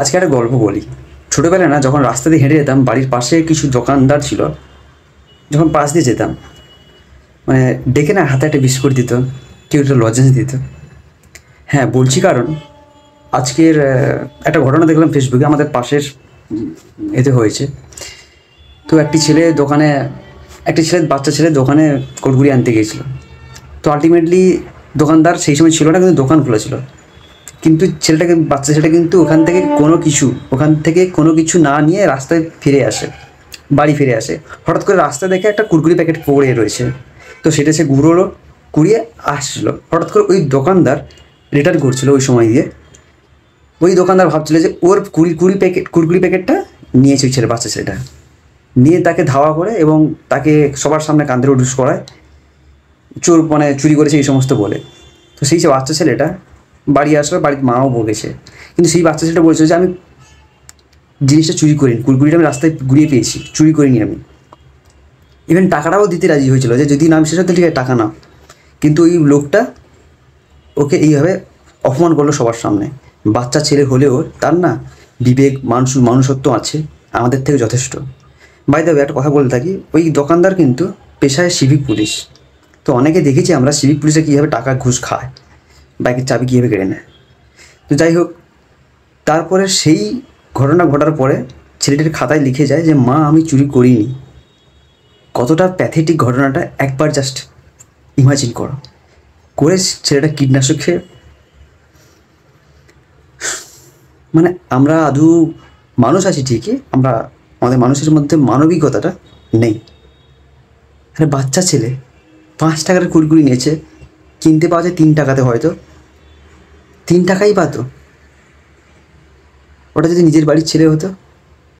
আজকে একটা গল্প বলি। ছোটোবেলায় না, যখন রাস্তা দিয়ে হেঁটে যেতাম, বাড়ির পাশে কিছু দোকানদার ছিল। যখন পাশ দিয়ে যেতাম, মানে ডেকে না হাতে একটা বিস্কুট দিত, কেউ একটা লজেন্স দিত। হ্যাঁ, বলছি কারণ আজকের একটা ঘটনা দেখলাম ফেসবুকে, আমাদের পাশের এতে হয়েছে। তো একটি বাচ্চা ছেলে দোকানে কুড়কুড়ি আনতে গিয়েছিল। তো আলটিমেটলি দোকানদার সেই সময় ছিল না, কিন্তু দোকান খোলা ছিল। কিন্তু বাচ্চা ছেলেটা কিন্তু ওখান থেকে কোনো কিছু না নিয়ে রাস্তায় বাড়ি ফিরে আসে। হঠাৎ করে রাস্তা দেখে একটা কুরকুরি প্যাকেট পড়ে রয়েছে। তো সেটা সে কুড়িয়ে আসছিলো। হঠাৎ করে ওই দোকানদার রিটার্ন করছিল ওই সময় দিয়ে। ওই দোকানদার ভাবছিল যে ওর কুরকুরি প্যাকেটটা নিয়েছে ওই বাচ্চা ছেলেটা। নিয়ে তাকে ধাওয়া করে এবং তাকে সবার সামনে কান ধরে উঠুস করায়, চুরি করেছে এই সমস্ত বলে। তো সেই যে বাচ্চা ছেলেটা বাড়ি আসলো, বাড়ির মাও বলেছে। কিন্তু সেই বাচ্চা ছেলেটা বলছে যে আমি জিনিসটা চুরি করিনি, কুরকুরিটা আমি রাস্তায় ঘুরিয়ে পেয়েছি, চুরি করিনি আমি। ইভেন টাকাটাও দিতে রাজি হয়েছিল যে যদি নাম শেষ হতো ঠিক আছে, টাকা নাও। কিন্তু ওই লোকটা ওকে এইভাবে অপমান করলো সবার সামনে। বাচ্চা ছেলে হলেও তার না বিবেক, মানুষত্ব আছে আমাদের থেকে যথেষ্ট। বাই দ্য ওয়ে, একটা কথা বলতে থাকি, ওই দোকানদার কিন্তু পেশায় সিভিক পুলিশ। তো অনেকে দেখেছি আমরা সিভিক পুলিশে কীভাবে টাকা ঘুষ খায়, বাইকের চাবি কীভাবে কেড়ে নেয়। তো যাই হোক, তারপরে সেই ঘটনা ঘটার পরে ছেলেটির খাতায় লিখে যায় যে মা, আমি চুরি করিনি। কতটা প্যাথেটিক ঘটনাটা একবার জাস্ট ইমাজিন করো। করে ছেলেটা কীটনাশক খেয়ে, মানে আমরা আদৌ মানুষ আছি ঠিকই, আমাদের মানুষের মধ্যে মানবিকতাটা নেই। আরে বাচ্চা ছেলে 5 টাকার কুরকুরি নিয়েছে, কিনতে পাওয়া যায় 3 টাকাতে, হয়তো 3 টাকাই পাতো। ওটা যদি নিজের বাড়ির ছেলে হতো,